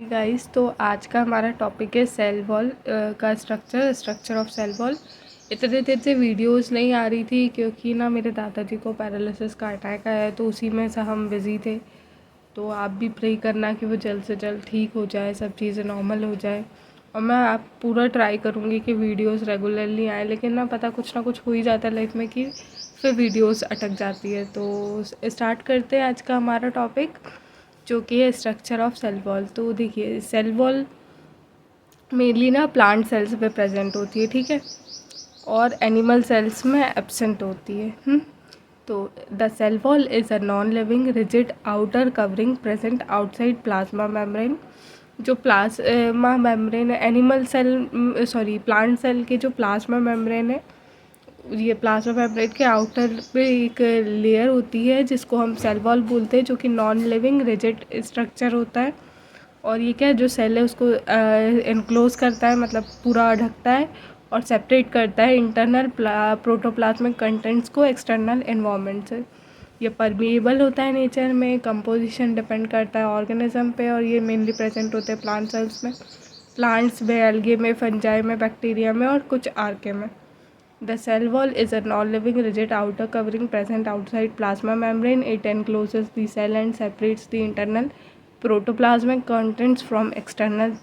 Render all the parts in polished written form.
Guys, तो आज का हमारा टॉपिक है सेल वॉल का स्ट्रक्चर ऑफ सेल वॉल। इतने देर से वीडियोस नहीं आ रही थी क्योंकि ना मेरे दादाजी को पैरालिसिस का अटैक आया है, तो उसी में से हम बिज़ी थे। तो आप भी प्रे करना कि वो जल्द से जल्द ठीक हो जाए, सब चीज़ें नॉर्मल हो जाए। और मैं आप पूरा ट्राई करूँगी कि वीडियोस रेगुलरली आए, लेकिन ना कुछ हो ही जाता है लाइफ में कि फिर वीडियोस अटक जाती है। तो स्टार्ट करते हैं आज का हमारा टॉपिक, जो कि है स्ट्रक्चर ऑफ सेल वॉल। तो देखिए, सेल वॉल मेनली ना प्लांट सेल्स पे प्रेजेंट होती है, ठीक है, और एनिमल सेल्स में एब्सेंट होती है। तो the cell wall is a non living rigid outer covering present outside plasma membrane. जो प्लाज्मा मेम्ब्रेन है एनिमल सेल प्लांट सेल के जो प्लाज्मा मेम्ब्रेन है, ये प्लाज्मा मेम्ब्रेन के आउटर पे एक लेयर होती है जिसको हम सेल वॉल बोलते हैं, जो कि नॉन लिविंग रिजिड स्ट्रक्चर होता है। और ये क्या है, जो सेल है उसको इनक्लोज करता है, मतलब पूरा ढकता है और सेपरेट करता है इंटरनल प्रोटोप्लाज्मिक कंटेंट्स को एक्सटर्नल एनवायरनमेंट से। ये परमिएबल होता है नेचर में, कंपोजिशन डिपेंड करता है ऑर्गेनिज्म पे, और ये मेनली प्रेजेंट होते हैं प्लांट सेल्स में, प्लांट्स में, एल्गे में, फंजाई में, बैक्टीरिया में और कुछ आर्के में। The cell wall is a non-living rigid outer covering present outside plasma membrane. It encloses the cell and separates the internal protoplasmic contents from external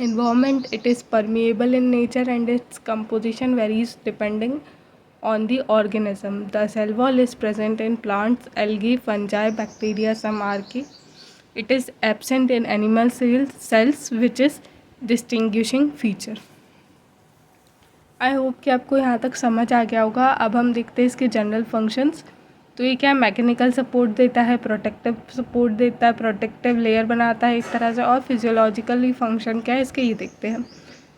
environment. It is permeable in nature and its composition varies depending on the organism. The cell wall is present in plants, algae, fungi, bacteria, some archaea. It is absent in animal cells, which is distinguishing feature. I hope कि आपको यहाँ तक समझ आ गया होगा। अब हम देखते हैं इसके जनरल फंक्शंस। तो ये क्या, मैकेनिकल सपोर्ट देता है, प्रोटेक्टिव सपोर्ट देता है, प्रोटेक्टिव लेयर बनाता है एक तरह से, और फिजियोलॉजिकली फंक्शन क्या है इसके, ये देखते हैं।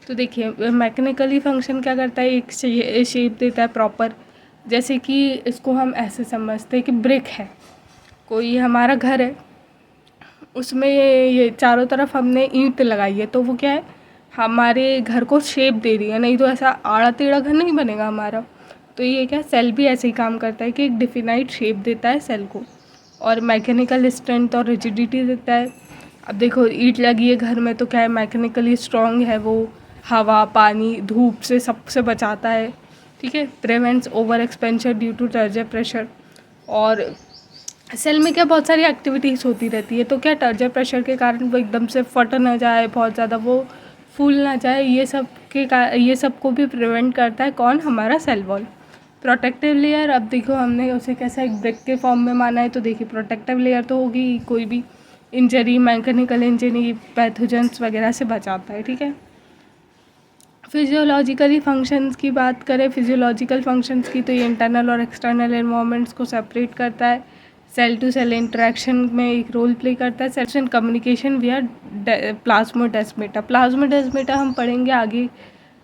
तो देखिए, मैकेनिकली फंक्शन क्या करता है, एक शेप देता है प्रॉपर। जैसे कि इसको हम ऐसे समझते हैं कि ब्रिक है, कोई हमारा घर है, उसमें ये चारों तरफ हमने ईंट लगाई है, तो वो क्या है, हमारे घर को शेप दे रही है, नहीं तो ऐसा आड़ा टेढ़ा घर नहीं बनेगा हमारा। तो ये क्या, सेल भी ऐसे ही काम करता है कि एक डिफिनाइट शेप देता है सेल को, और मैकेनिकल स्ट्रेंथ और रिजिडिटी देता है। अब देखो, ईंट लगी है घर में तो क्या है, मैकेनिकली स्ट्रॉन्ग है, वो हवा, पानी, धूप से सबसे बचाता है, ठीक है, prevents over expansion due to turgor pressure. और सेल में क्या, बहुत सारी एक्टिविटीज़ होती रहती है, तो क्या टर्जर प्रेशर के कारण वो एकदम से फट ना जाए, बहुत ज़्यादा वो फूल ना जाए, ये सब को भी प्रिवेंट करता है कौन, हमारा सेल वॉल। प्रोटेक्टिव लेयर, अब देखो हमने उसे कैसा एक ब्रिक के फॉर्म में माना है, तो देखिए प्रोटेक्टिव लेयर तो होगी, कोई भी इंजरी, मैकेनिकल इंजरी, पैथोजेंस वगैरह से बचाता है, ठीक है। फिजियोलॉजिकली फंक्शंस की बात करें, फिजियोलॉजिकल फंक्शंस की, तो ये इंटरनल और एक्सटर्नल एनवायरनमेंट्स को सेपरेट करता है, सेल टू सेल इंटरेक्शन में एक रोल प्ले करता है, सेल कम्युनिकेशन विया प्लाज्मोडेस्माटा। प्लाज्मोडेस्माटा हम पढ़ेंगे आगे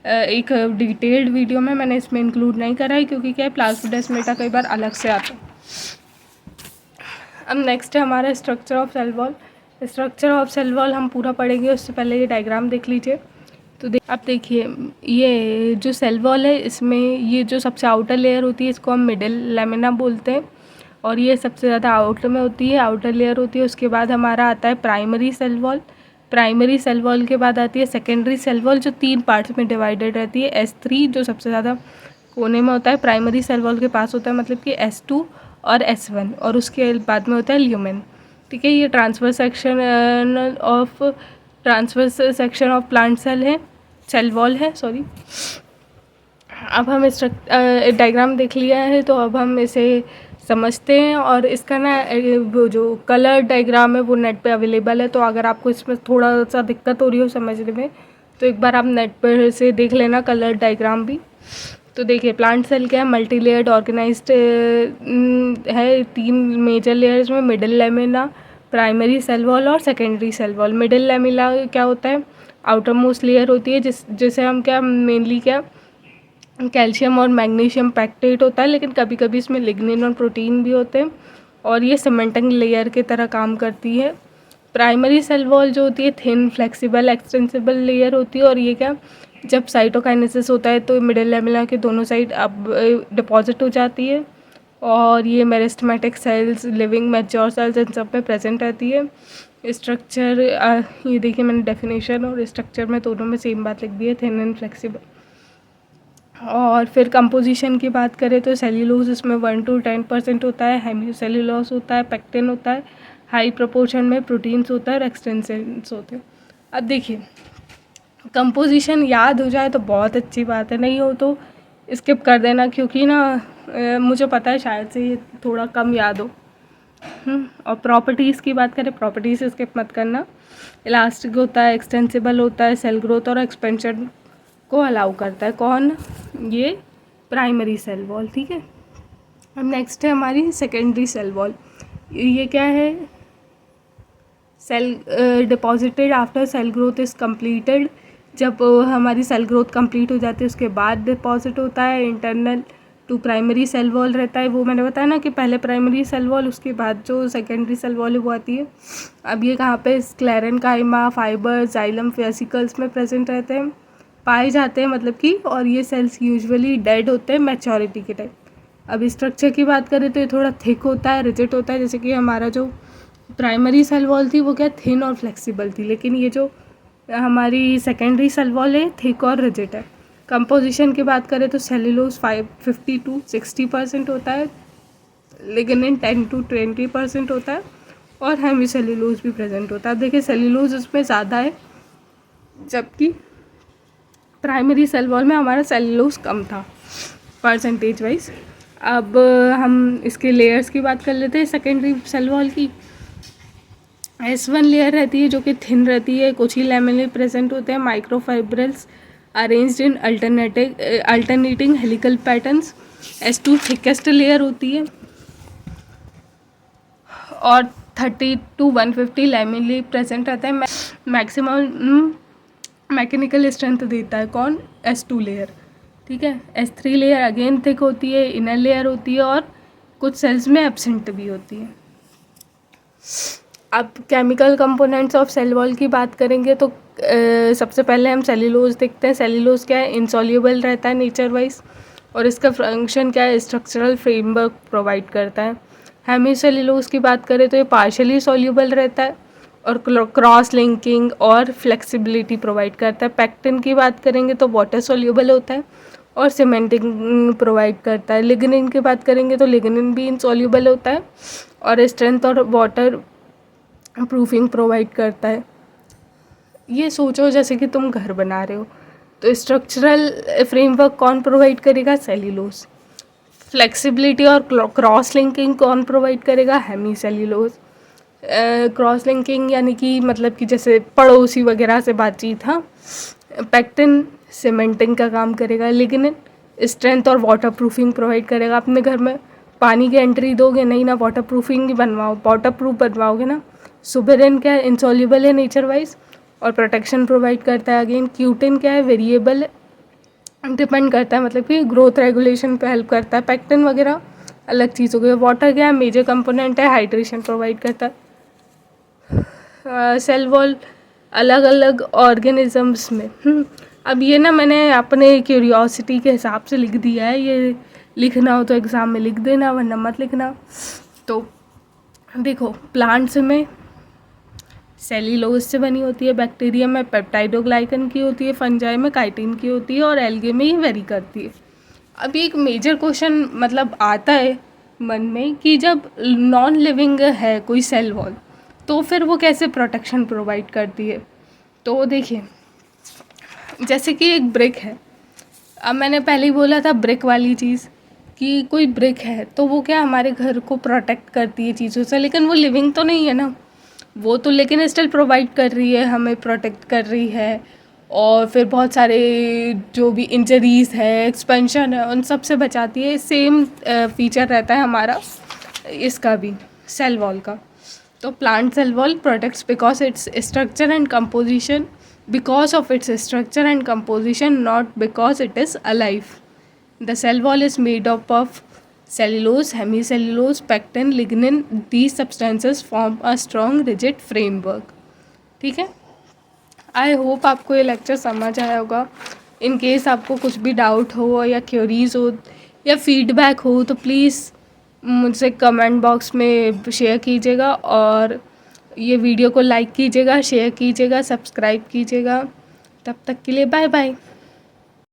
एक डिटेल्ड वीडियो में, मैंने इसमें इंक्लूड नहीं करा है क्योंकि क्या है, प्लाज्मोडेस्माटा कई बार अलग से आता है। अब नेक्स्ट है हमारा structure of cell wall. Structure of cell wall हम पूरा पढ़ेंगे, उससे पहले ये डायग्राम देख लीजिए। तो अब देखिए, ये जो सेल वॉल है, इसमें ये जो सबसे आउटर लेयर होती है इसको हम मिडिल लेमिना बोलते हैं, और ये सबसे ज़्यादा आउटर में होती है, आउटर लेयर होती है। उसके बाद हमारा आता है primary cell wall. Primary cell wall के बाद आती है सेकेंडरी सेल वॉल, जो 3 पार्ट्स में डिवाइडेड रहती है। S3 जो सबसे ज़्यादा कोने में होता है, प्राइमरी सेल वॉल के पास होता है, मतलब कि S2 और S1, और उसके बाद में होता है ल्यूमेन, ठीक है। ये transverse section of plant cell wall है, सॉरी। अब हम डायग्राम देख लिया है, तो अब हम इसे समझते हैं, और इसका ना वो जो कलर डायग्राम है वो नेट पे अवेलेबल है, तो अगर आपको इसमें थोड़ा सा दिक्कत हो रही हो समझने में, तो एक बार आप नेट पर से देख लेना कलर डायग्राम भी। तो देखिए, प्लांट सेल क्या है, मल्टी लेयर्ड ऑर्गेनाइज्ड है 3 मेजर लेयर्स में, middle lamina, primary cell wall और secondary cell wall. Middle lamina क्या होता है, आउटर मोस्ट लेयर होती है, जिसे हम क्या मेनली क्या कैल्शियम और मैग्नीशियम पैक्टेट होता है, लेकिन कभी कभी इसमें लिग्निन और प्रोटीन भी होते हैं, और ये सीमेंटिंग लेयर की तरह काम करती है। प्राइमरी सेल वॉल जो होती है थिन, फ्लेक्सिबल, एक्सटेंसिबल लेयर होती है, और ये क्या, जब साइटोकाइनेसिस होता है तो मिडिल लेमिना के दोनों साइड अब डिपॉजिट हो जाती है, और ये meristematic cells, living mature cells, इन सब में प्रेजेंट रहती है। स्ट्रक्चर ये देखिए मैंने डेफिनेशन और स्ट्रक्चर में दोनों में सेम बात लिख दी है, थिन एंड फ्लेक्सिबल। और फिर कंपोजिशन की बात करें तो सेल्यूलोज इसमें 1 to 10% होता है, हेमीसेल्यूलोज होता है, पेक्टिन होता है, हाई प्रोपोर्शन में प्रोटीन्स होता है और एक्सटेंसेंस होते हैं। अब देखिए कंपोजिशन याद हो जाए तो बहुत अच्छी बात है, नहीं हो तो स्किप कर देना, क्योंकि ना मुझे पता है शायद से ये थोड़ा कम याद हो। और प्रॉपर्टीज़ की बात करें, प्रॉपर्टीज़ स्किप मत करना। इलास्टिक होता है, एक्सटेंसिबल होता है, सेल ग्रोथ और एक्सपेंशन को अलाउ करता है। कौन? ये प्राइमरी सेल वॉल, ठीक है। अब नेक्स्ट है हमारी सेकेंडरी सेल वॉल। ये क्या है? Cell deposited after cell growth is completed. जब हमारी सेल ग्रोथ कंप्लीट हो जाती है उसके बाद डिपॉजिट होता है। Internal to primary cell wall रहता है, वो मैंने बताया ना कि पहले प्राइमरी सेल वॉल उसके बाद जो सेकेंडरी सेल वॉल है वो आती है। अब ये कहाँ पे? स्क्लेरेनकाइमा, फाइबर, जाइलम, वेसिकल्स में प्रेजेंट रहते हैं, पाए जाते हैं मतलब कि। और ये सेल्स यूजुअली डेड होते हैं मैच्योरिटी के टाइम। अब स्ट्रक्चर की बात करें तो ये थोड़ा थिक होता है, रिजिड होता है, जैसे कि हमारा जो प्राइमरी सेल वॉल थी वो क्या थिन और फ्लेक्सिबल थी, लेकिन ये जो हमारी सेकेंडरी सेल वॉल है थिक और रिजिड है। कंपोजिशन की बात करें तो सेल्यूलोज 50 to 60% होता है, लिग्निन 10 to 20% होता है, और हेमीसेल्यूलोज भी प्रेजेंट होता है। अब देखिए सेल्यूलोज इसमें ज़्यादा है, जबकि प्राइमरी सेल वॉल में हमारा सेल्यूलोज कम था परसेंटेज वाइज। अब हम इसके लेयर्स की बात कर लेते हैं सेकेंडरी सेल वॉल की। S1 लेयर रहती है जो कि थिन रहती है, कुछ ही लैमेले प्रेजेंट होते हैं, microfibrils arranged in alternating helical patterns. S2 thickest layer होती है और 30 to 150 लैमेले प्रेजेंट रहता है। मैक्सिमम मैकेनिकल स्ट्रेंथ देता है कौन? S2 लेयर, ठीक है। S3 लेयर अगेन थिक होती है, इनर लेयर होती है और कुछ सेल्स में एब्सेंट भी होती है। अब chemical components of cell wall की बात करेंगे तो सबसे पहले हम सेल्यूलोज देखते हैं। सेल्यूलोज क्या है? इनसॉल्यूबल रहता है नेचर वाइज, और इसका फंक्शन क्या है? स्ट्रक्चरल फ्रेमवर्क प्रोवाइड करता है। हेमीसेल्यूलोज की बात करें तो ये पार्शियली सॉल्यूबल रहता है और क्रॉस लिंकिंग और फ्लेक्सिबिलिटी प्रोवाइड करता है। पेक्टिन की बात करेंगे तो वाटर सॉल्यूबल होता है और सीमेंटिंग प्रोवाइड करता है। लिग्निन की बात करेंगे तो लिग्निन भी इनसॉल्यूबल होता है और स्ट्रेंथ और वाटर प्रूफिंग प्रोवाइड करता है। ये सोचो जैसे कि तुम घर बना रहे हो, तो स्ट्रक्चरल फ्रेमवर्क कौन प्रोवाइड करेगा? सेल्यूलोज। फ्लेक्सिबिलिटी और क्रॉस लिंकिंग कौन प्रोवाइड करेगा? हेमीसेल्यूलोज। क्रॉस लिंकिंग यानी कि मतलब कि जैसे पड़ोसी वगैरह से बातचीत, हाँ। पेक्टिन सीमेंटिंग का काम करेगा। लिग्निन स्ट्रेंथ और वाटर प्रूफिंग प्रोवाइड करेगा। अपने घर में पानी की एंट्री दोगे नहीं ना, वाटर प्रूफिंग ही बनवाओ, वाटर प्रूफ बनवाओगे ना। सुबेरिन क्या है? इंसॉल्यूबल है नेचर वाइज और प्रोटेक्शन प्रोवाइड करता है। अगेन क्यूटिन क्या है? वेरिएबल डिपेंड करता है, मतलब कि ग्रोथ रेगुलेशन पे हेल्प करता है। पेक्टिन वगैरह अलग चीज़ हो गई। वाटर क्या है? मेजर कंपोनेंट है, हाइड्रेशन प्रोवाइड करता है। सेल वॉल अलग अलग ऑर्गेनिजम्स में अब ये ना मैंने अपने क्यूरियोसिटी के हिसाब से लिख दिया है, ये लिखना हो तो एग्ज़ाम में लिख देना वरना मत लिखना। तो देखो प्लांट्स में सेल्यूलोज से बनी होती है, बैक्टीरिया में पेप्टाइडोग्लाइकन की होती है, फंजाई में काइटिन की होती है और एल्गे में ये वेरी करती है। अब एक मेजर क्वेश्चन मतलब आता है मन में कि जब नॉन लिविंग है कोई सेल वॉल तो फिर वो कैसे प्रोटेक्शन प्रोवाइड करती है। तो देखिए जैसे कि एक ब्रिक है, अब मैंने पहले ही बोला था ब्रिक वाली चीज़ कि कोई ब्रिक है तो वो क्या हमारे घर को प्रोटेक्ट करती है चीज़ों से, लेकिन वो लिविंग तो नहीं है ना, वो तो लेकिन स्टिल प्रोवाइड कर रही है, हमें प्रोटेक्ट कर रही है। और फिर बहुत सारे जो भी इंजरीज़ है, एक्सपेंशन है, उन सब से बचाती है। सेम फीचर रहता है हमारा इसका भी, सेल वॉल का। तो plant cell wall protects because its structure and composition, because of its structure and composition, not because it is alive. The cell wall is made up of cellulose, hemicellulose, pectin, lignin. These substances form a strong rigid framework. ठीक है, I hope आपको ये lecture समझ आया होगा। In case आपको कुछ भी डाउट हो या क्वेरीज हो या फीडबैक हो तो प्लीज़ मुझसे कमेंट बॉक्स में शेयर कीजिएगा और ये वीडियो को लाइक कीजिएगा, शेयर कीजिएगा, सब्सक्राइब कीजिएगा। तब तक के लिए बाय बाय।